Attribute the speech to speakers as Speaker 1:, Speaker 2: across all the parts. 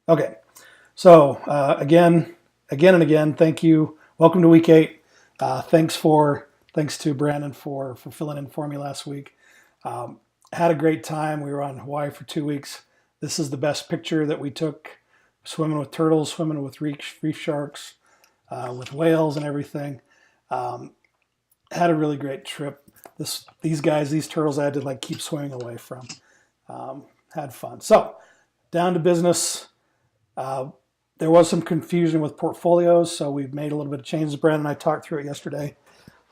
Speaker 1: Okay, so again and again, thank you. Welcome to week 8. Thanks to Brandon for filling in for me last week. Um, had a great time. We were on Hawaii for 2 weeks. This is the best picture that we took, swimming with turtles, swimming with reef sharks, with whales and everything. Um, had a really great trip. These turtles, I had to like keep swimming away from. Had fun. So down to business. Uh, there was some confusion with portfolios, so we've made a little bit of changes. Brandon and I talked through it yesterday.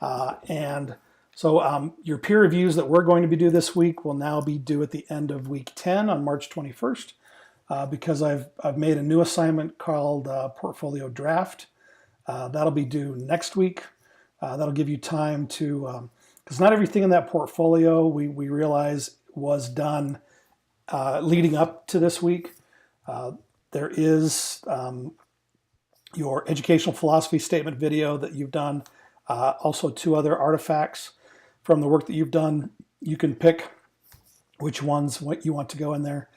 Speaker 1: And so your peer reviews that we're going to be due this week will now be due at the end of week 10 on March 21st, because I've made a new assignment called Portfolio Draft. That'll be due next week. That'll give you time to, because not everything in that portfolio we realize was done leading up to this week. There is your educational philosophy statement video that you've done, also 2 other artifacts from the work that you've done. You can pick which ones what you want to go in there.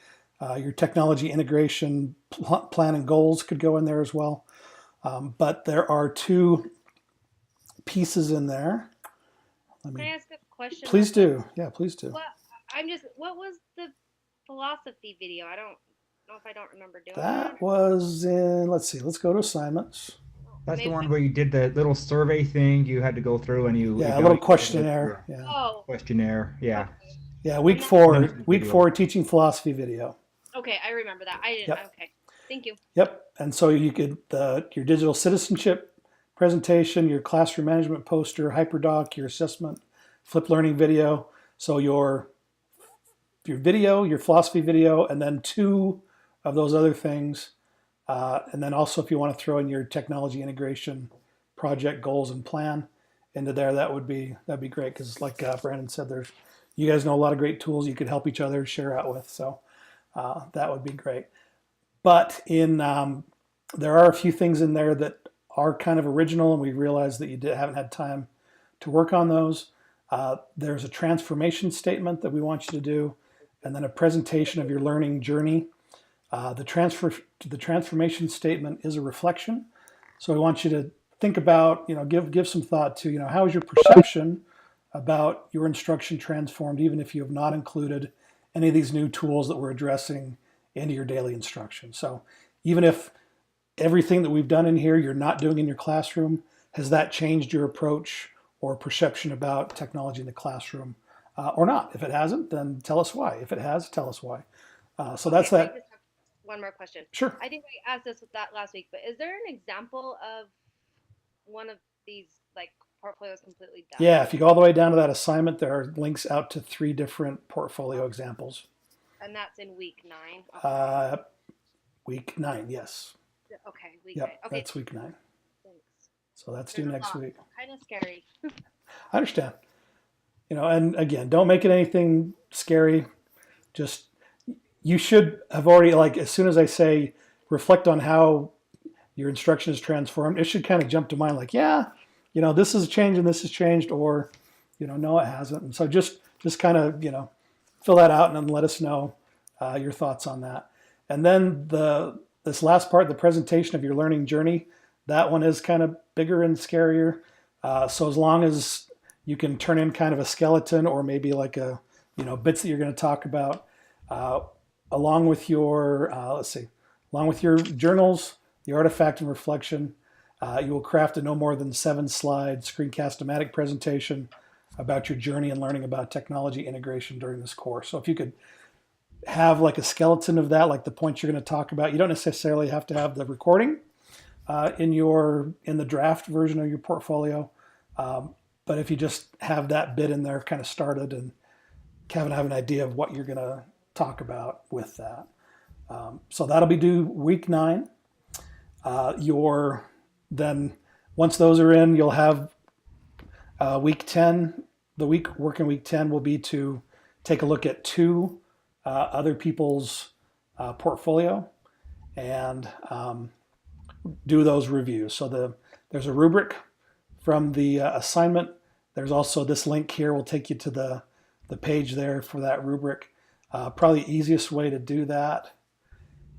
Speaker 1: Your technology integration plan and goals could go in there as well. But there are 2 pieces in there.
Speaker 2: Can I ask a question real
Speaker 1: Please
Speaker 2: quick?
Speaker 1: do. Yeah, please do.
Speaker 2: What was the philosophy video? I don't know if I don't remember doing that.
Speaker 1: That was in, let's see, let's go to assignments.
Speaker 3: That's the
Speaker 2: Maybe.
Speaker 3: one where you did the little survey thing you had to go through and you
Speaker 1: Yeah, a little
Speaker 3: evaluated it
Speaker 1: questionnaire.
Speaker 3: for
Speaker 1: Yeah.
Speaker 2: Oh,
Speaker 3: questionnaire. Yeah.
Speaker 2: okay.
Speaker 1: Yeah,
Speaker 2: I'm
Speaker 1: week
Speaker 2: not.
Speaker 1: four,
Speaker 3: Limited
Speaker 1: week
Speaker 3: video.
Speaker 1: four teaching philosophy video.
Speaker 2: Okay, I remember that. I didn't.
Speaker 1: Yep.
Speaker 2: Okay. Thank you.
Speaker 1: Yep. And so you could, your digital citizenship presentation, your classroom management poster, hyperdoc, your assessment, flip learning video. So your video, your philosophy video, and then 2 of those other things. And then also if you want to throw in your technology integration project goals and plan into there, that'd be great. Because like Brandon said, you guys know a lot of great tools you could help each other share out with. So that would be great. But there are a few things in there that are kind of original, and we realize that haven't had time to work on those. There's a transformation statement that we want you to do, and then a presentation of your learning journey. The transformation statement is a reflection, so we want you to think about, give some thought to, how is your perception about your instruction transformed, even if you have not included any of these new tools that we're addressing into your daily instruction. So even if everything that we've done in here you're not doing in your classroom, has that changed your approach or perception about technology in the classroom, or not? If it hasn't, then tell us why. If it has, tell us why. So that's
Speaker 2: Okay, I
Speaker 1: that.
Speaker 2: just have one more question.
Speaker 1: Sure.
Speaker 2: I think I asked this with that last week, but is there an example of one of these like portfolios completely done?
Speaker 1: Yeah, if you go all the way down to that assignment, there are links out to 3 different portfolio
Speaker 2: Okay.
Speaker 1: examples.
Speaker 2: And that's in week 9. Okay.
Speaker 1: Uh, week 9, yes.
Speaker 2: Okay, week 9.
Speaker 1: Yep,
Speaker 2: Okay,
Speaker 1: that's week 9.
Speaker 2: thanks.
Speaker 1: So that's due
Speaker 2: There's a
Speaker 1: next
Speaker 2: lot.
Speaker 1: week.
Speaker 2: Kind of scary.
Speaker 1: I understand. And again, don't make it anything scary. Just, you should have already, like, as soon as I say reflect on how your instruction is transformed, it should kind of jump to mind like, yeah, this is changed and this has changed, or, no, it hasn't. And so just kind of, fill that out and then let us know your thoughts on that. And then this last part, the presentation of your learning journey, that one is kind of bigger and scarier. So as long as you can turn in kind of a skeleton or maybe like bits that you're going to talk about, uh, along with your, along with your journals, the artifact and reflection, you will craft a no more than 7-slide screencast-o-matic presentation about your journey and learning about technology integration during this course. So if you could have like a skeleton of that, like the points you're going to talk about, you don't necessarily have to have the recording in the draft version of your portfolio. But if you just have that bit in there kind of started and kind of have an idea of what you're going to talk about with that. So that'll be due week 9. Then once those are in, you'll have week 10. The working week 10 will be to take a look at 2 other people's portfolio and do those reviews. So there's a rubric from the assignment. There's also this link here will take you to the page there for that rubric. Probably the easiest way to do that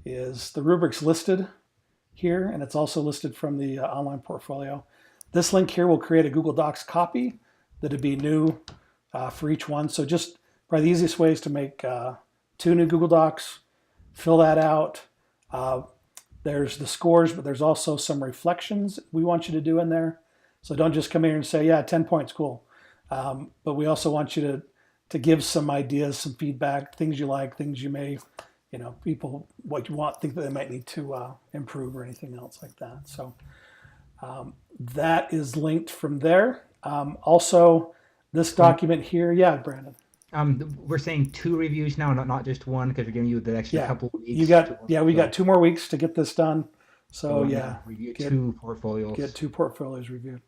Speaker 1: is the rubrics listed here, and it's also listed from the online portfolio. This link here will create a Google Docs copy that'd be new for each one. So just probably the easiest way is to make 2 new Google Docs, fill that out. There's the scores, but there's also some reflections we want you to do in there. So don't just come here and say, yeah, 10 points, cool. But we also want you to give some ideas, some feedback, things you like, things you may, people, what you want, think that they might need to improve or anything else like that. So that is linked from there. Also, this document here, yeah, Brandon.
Speaker 3: We're saying 2 reviews now, not just 1, because we're giving you the extra couple of weeks.
Speaker 1: We got 2 more weeks to get this done. So
Speaker 3: review 2 portfolios.
Speaker 1: Get 2 portfolios reviewed.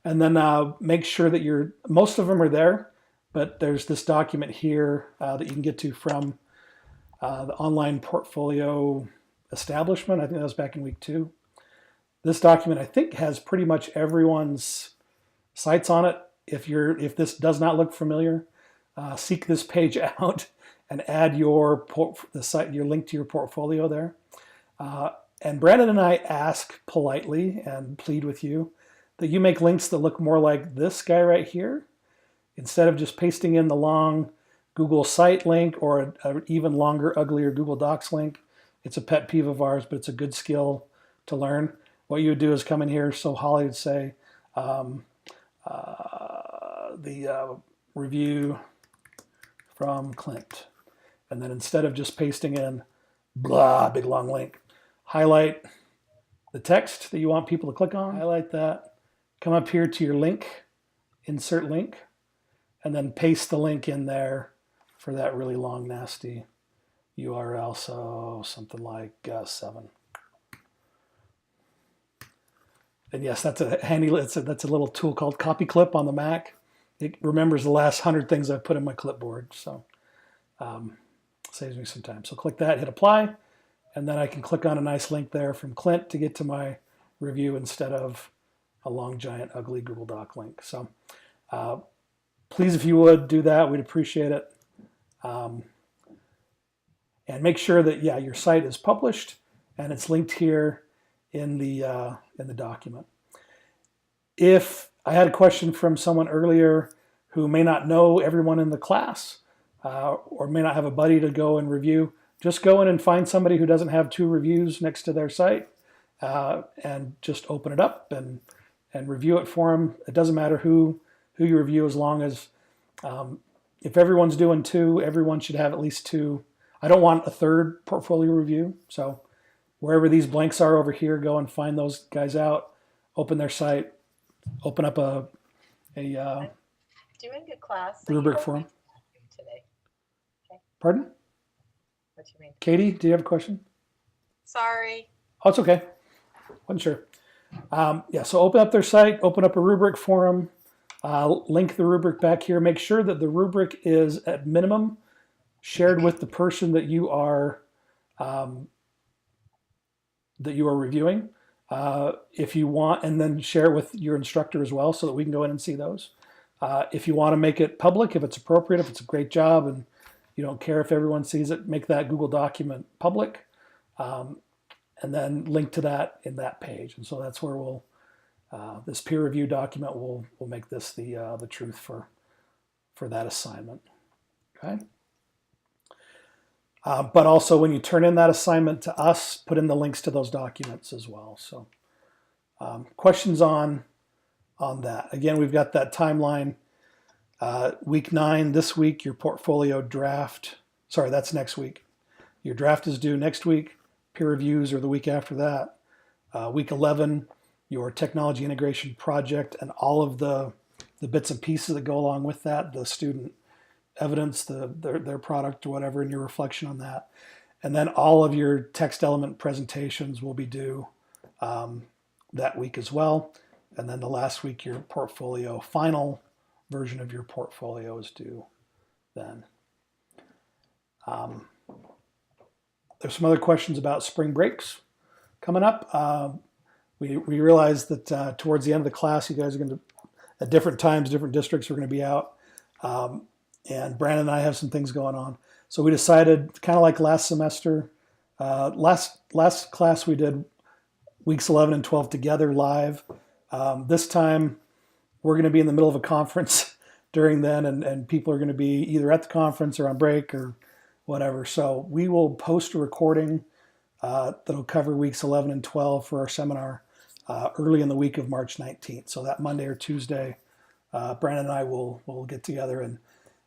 Speaker 1: And then make sure that most of them are there, but there's this document here that you can get to from the online portfolio establishment. I think that was back in week 2. This document, I think, has pretty much everyone's sites on it. If this does not look familiar, seek this page out and add your link to your portfolio there. And Brandon and I ask politely and plead with you that you make links that look more like this guy right here, instead of just pasting in the long Google site link or an even longer, uglier Google Docs link. It's a pet peeve of ours, but it's a good skill to learn. What you would do is come in here, so Holly would say, the review from Clint. And then instead of just pasting in blah, big long link, highlight the text that you want people to click on, highlight that, come up here to your link, insert link, and then paste the link in there for that really long, nasty URL. So something like 7. And yes, that's a handy, that's a little tool called Copy Clip on the Mac. It remembers the last 100 things I've put in my clipboard. So saves me some time. So click that, hit apply, and then I can click on a nice link there from Clint to get to my review instead of a long, giant, ugly Google Doc link. So please, if you would, do that. We'd appreciate it. And make sure that, your site is published and it's linked here in the document. If I had a question from someone earlier who may not know everyone in the class or may not have a buddy to go and review, just go in and find somebody who doesn't have 2 reviews next to their site and just open it up and review it for them. It doesn't matter who you review, as long as if everyone's doing 2, everyone should have at least 2. I don't want a 3rd portfolio review. So wherever these blanks are over here, go and find those guys out, open their site, open up a
Speaker 4: doing a class.
Speaker 1: rubric for them.
Speaker 4: Today. Okay.
Speaker 1: Pardon?
Speaker 4: What you mean?
Speaker 1: Katie, do you have a question?
Speaker 4: Sorry.
Speaker 1: Oh, it's okay. Wasn't sure. So open up their site, open up a rubric for them, link the rubric back here. Make sure that the rubric is at minimum shared with the person that you are reviewing. If you want, and then share it with your instructor as well, so that we can go in and see those. If you want to make it public, if it's appropriate, if it's a great job, and you don't care if everyone sees it, make that Google document public, and then link to that in that page. And so that's where we'll this peer review document will make this the truth for that assignment. Okay. But also, when you turn in that assignment to us, put in the links to those documents as well. So questions on that. Again, we've got that timeline. Week 9 this week, your portfolio draft. Sorry, that's next week. Your draft is due next week. Peer reviews are the week after that. Week 11, your technology integration project and all of the bits and pieces that go along with that, the student evidence, their product or whatever, and your reflection on that. And then all of your text element presentations will be due that week as well. And then the last week, your portfolio, final version of your portfolio is due then. There's some other questions about spring breaks coming up. We realize that towards the end of the class, you guys are going to, at different times, different districts are going to be out. And Brandon and I have some things going on. So we decided, kind of like last semester, Last class we did weeks 11 and 12 together live. This time we're going to be in the middle of a conference during then, and people are going to be either at the conference or on break or whatever. So we will post a recording that'll cover weeks 11 and 12 for our seminar early in the week of March 19th. So that Monday or Tuesday, Brandon and I will get together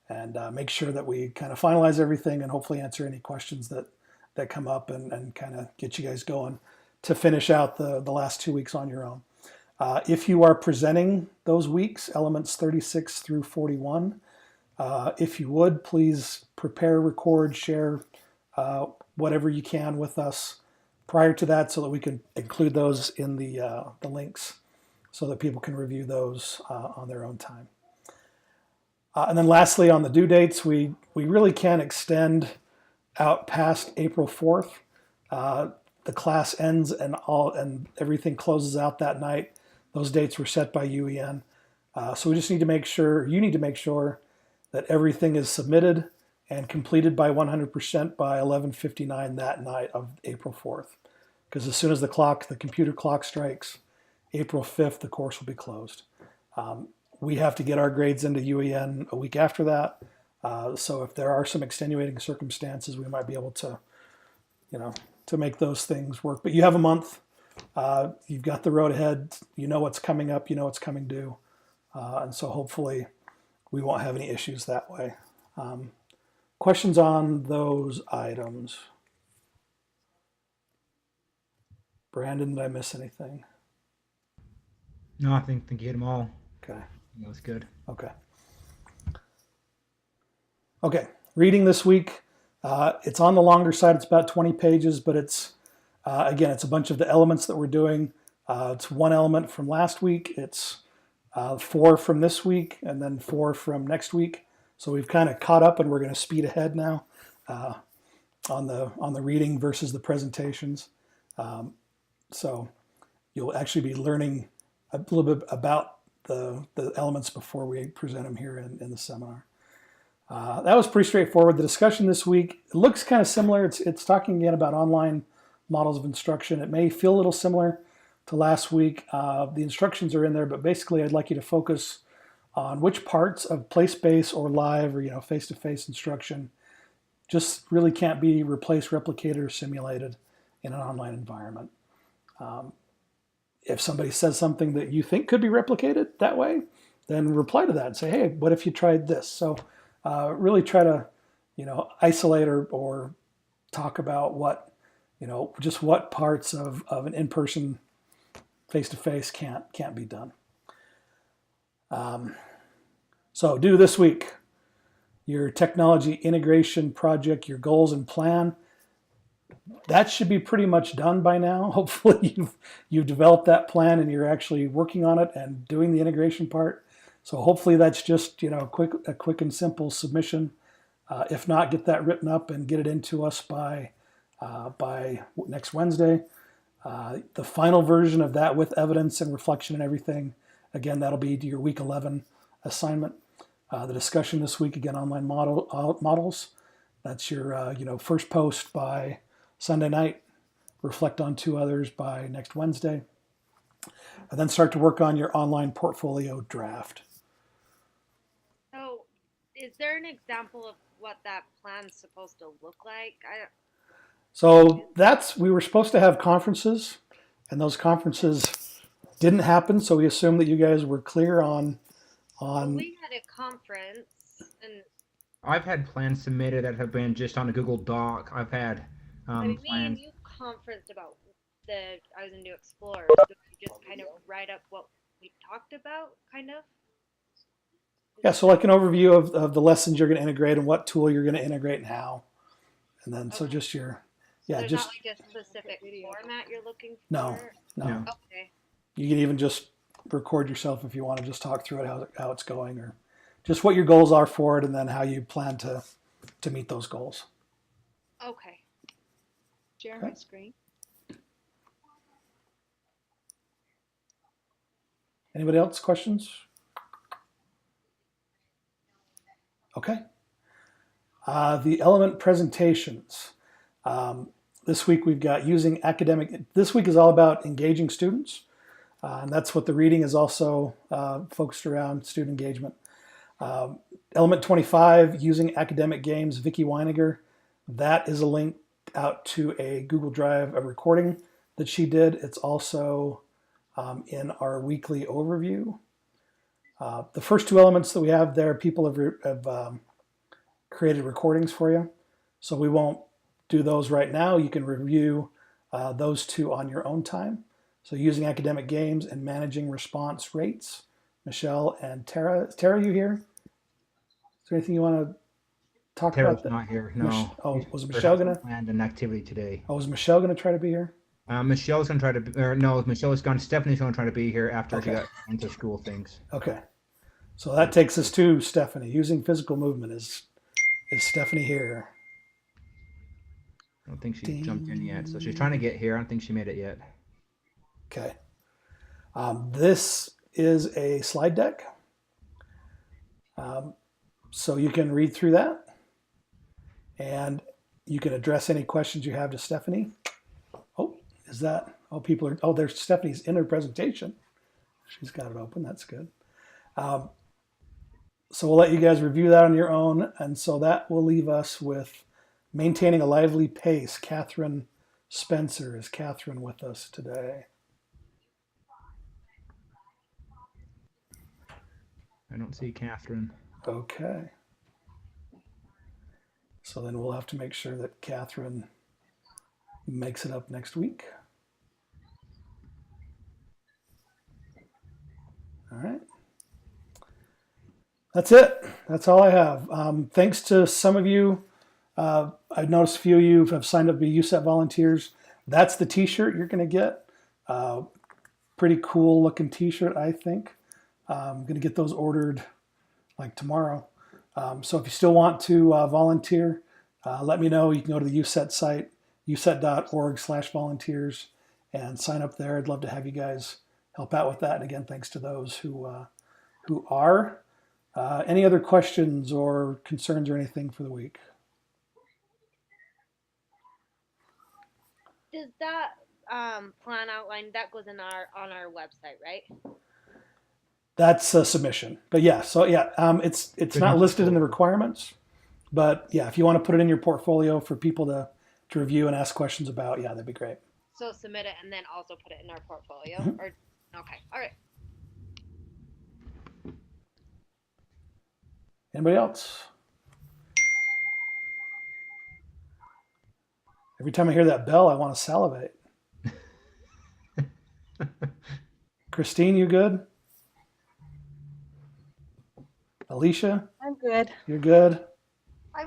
Speaker 1: and make sure that we kind of finalize everything and hopefully answer any questions that come up and kind of get you guys going to finish out the last 2 weeks on your own. If you are presenting those weeks, elements 36 through 41, if you would, please prepare, record, share whatever you can with us prior to that so that we can include those in the links so that people can review those on their own time. And then lastly, on the due dates, we really can't extend out past April 4th. The class ends and everything closes out that night. Those dates were set by UEN. So we just need to make sure, you need to make sure that everything is submitted and completed by 100% by 11:59 that night of April 4th. Because as soon as the computer clock strikes April 5th, the course will be closed. We have to get our grades into UEN a week after that. So if there are some extenuating circumstances, we might be able to, to make those things work. But you have a month. You've got the road ahead. You know what's coming up. You know what's coming due. And so hopefully we won't have any issues that way. Questions on those items? Brandon, did I miss anything?
Speaker 3: No, I think you hit them all.
Speaker 1: Okay.
Speaker 3: That was good.
Speaker 1: Okay. Okay. Reading this week. It's on the longer side. It's about 20 pages, but it's, again, it's a bunch of the elements that we're doing. It's one element from last week. It's 4 from this week, and then 4 from next week. So we've kind of caught up, and we're going to speed ahead now on the reading versus the presentations. So you'll actually be learning a little bit about the elements before we present them here in the seminar. That was pretty straightforward. The discussion this week, it looks kind of similar. It's talking again about online models of instruction. It may feel a little similar to last week. The instructions are in there, but basically I'd like you to focus on which parts of place-based or live or face-to-face instruction just really can't be replaced, replicated, or simulated in an online environment. If somebody says something that you think could be replicated that way, then reply to that and say, hey, what if you tried this? So really try to, isolate or talk about what, just what parts of an in-person face-to-face can't be done. So do this week, your technology integration project, your goals and plan. That should be pretty much done by now. Hopefully you've developed that plan and you're actually working on it and doing the integration part. So hopefully that's just a quick and simple submission. If not, get that written up and get it into us by next Wednesday. The final version of that with evidence and reflection and everything, again, that'll be your week 11 assignment. The discussion this week, again, online models. That's your first post by Sunday night. Reflect on 2 others by next Wednesday. And then start to work on your online portfolio draft.
Speaker 2: So is there an example of what that plan's supposed to look like?
Speaker 1: So we were supposed to have conferences, and those conferences didn't happen. So we assumed that you guys were clear on.
Speaker 2: We had a conference, and
Speaker 3: I've had plans submitted that have been just on a Google Doc. I've had
Speaker 2: me
Speaker 3: plans.
Speaker 2: and you conferenced about I was in New Explorer. So you just kind of write up what we talked about, kind of.
Speaker 1: Yeah, so like an overview of the lessons you're going to integrate and what tool you're going to integrate and how. And then so just your, yeah,
Speaker 2: There's
Speaker 1: just.
Speaker 2: not like a specific format you're looking for?
Speaker 1: No.
Speaker 2: Okay.
Speaker 1: You can even just record yourself if you want to just talk through it, how it's going, or just what your goals are for it, and then how you plan to meet those goals.
Speaker 2: Okay.
Speaker 5: Share my screen.
Speaker 1: Anybody else questions? Okay. The element presentations. this week we've got using academic. This week is all about engaging students. And that's what the reading is also focused around, student engagement. Element 25, using academic games, Vicki Weiniger. That is a link out to a Google Drive, a recording that she did. It's also in our weekly overview. The first two elements that we have there, people have created recordings for you. So we won't do those right now. You can review those two on your own time. So using academic games and managing response rates. Michelle and Tara. Tara, you here? Is there anything you want to talk
Speaker 3: Tara's
Speaker 1: about?
Speaker 3: not here. No.
Speaker 1: Was Michelle going to?
Speaker 3: Planned an activity today.
Speaker 1: Oh, was Michelle going to try to be here?
Speaker 3: Michelle's going to try to, or no, Michelle's gone. Stephanie's going to try to be here after she got into school things.
Speaker 1: Okay. So that takes us to Stephanie. Using physical movement. Is Stephanie here?
Speaker 3: I don't think she jumped in yet. So she's trying to get here. I don't think she made it yet.
Speaker 1: Okay. This is a slide deck. So you can read through that and you can address any questions you have to Stephanie. Oh, is that, oh, people are, oh, there's Stephanie's in her presentation. She's got it open. That's good. So we'll let you guys review that on your own. And so that will leave us with maintaining a lively pace. Catherine Spencer. Is Catherine with us today?
Speaker 3: I don't see Catherine.
Speaker 1: Okay. So then we'll have to make sure that Catherine makes it up next week. All right. That's it. That's all I have. Thanks to some of you. I've noticed a few of you have signed up to be USET volunteers. That's the t-shirt you're going to get. Pretty cool looking t-shirt, I think. I'm going to get those ordered like tomorrow. So if you still want to volunteer, let me know. You can go to the USET site, uset.org/volunteers, and sign up there. I'd love to have you guys help out with that. And again, thanks to those who are. Any other questions or concerns or anything for the week?
Speaker 2: Does that plan outline that goes in on our website, right?
Speaker 1: That's a submission, but yeah. So yeah, it's not listed in the requirements, but yeah, if you want to put it in your portfolio for people to review and ask questions about, yeah, that'd be great.
Speaker 2: So submit it and then also put it in our portfolio,
Speaker 1: Mhm.
Speaker 2: or okay, all right.
Speaker 1: Anybody else? Every time I hear that bell, I want to salivate. Christine, you good? Alicia,
Speaker 5: I'm good.
Speaker 1: you're good?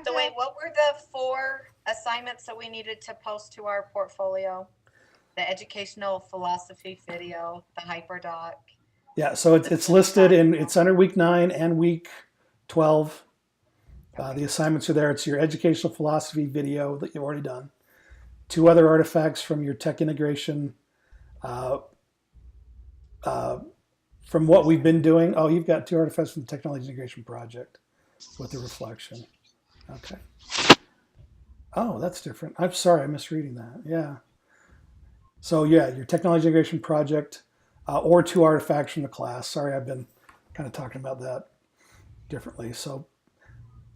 Speaker 4: So wait, what were the 4 assignments that we needed to post to our portfolio? The educational philosophy video, the hyperdoc.
Speaker 1: Yeah, so it's listed it's under week 9 and week 12. The assignments are there. It's your educational philosophy video that you've already done. 2 other artifacts from your tech integration. From what we've been doing. Oh, you've got 2 artifacts from the technology integration project with the reflection. Okay. Oh, that's different. I'm sorry, I'm misreading that. Yeah. So yeah, your technology integration project or 2 artifacts from the class. Sorry, I've been kind of talking about that differently. So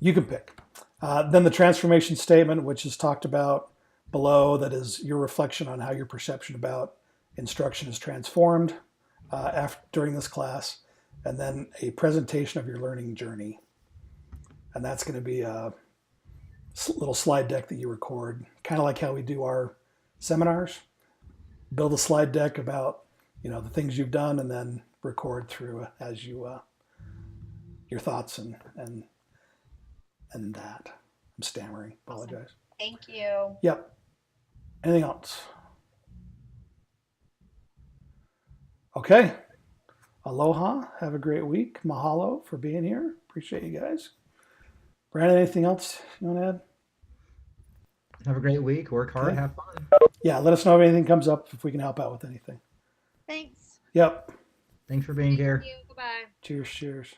Speaker 1: you can pick. Then the transformation statement, which is talked about below, that is your reflection on how your perception about instruction is transformed during this class, and then a presentation of your learning journey. And that's going to be a little slide deck that you record, kind of like how we do our seminars. Build a slide deck about the things you've done, and then record through as you your thoughts and that. I'm stammering. Apologize.
Speaker 4: Thank you.
Speaker 1: Yep. Anything else? Okay. Aloha. Have a great week. Mahalo for being here. Appreciate you guys. Brandon, anything else you want to add?
Speaker 3: Have a great week. Work hard.
Speaker 1: Okay.
Speaker 3: Have fun.
Speaker 1: Yeah, let us know if anything comes up, if we can help out with anything.
Speaker 5: Thanks.
Speaker 1: Yep.
Speaker 3: Thanks for being here.
Speaker 2: Thank you. Goodbye.
Speaker 1: Cheers, cheers.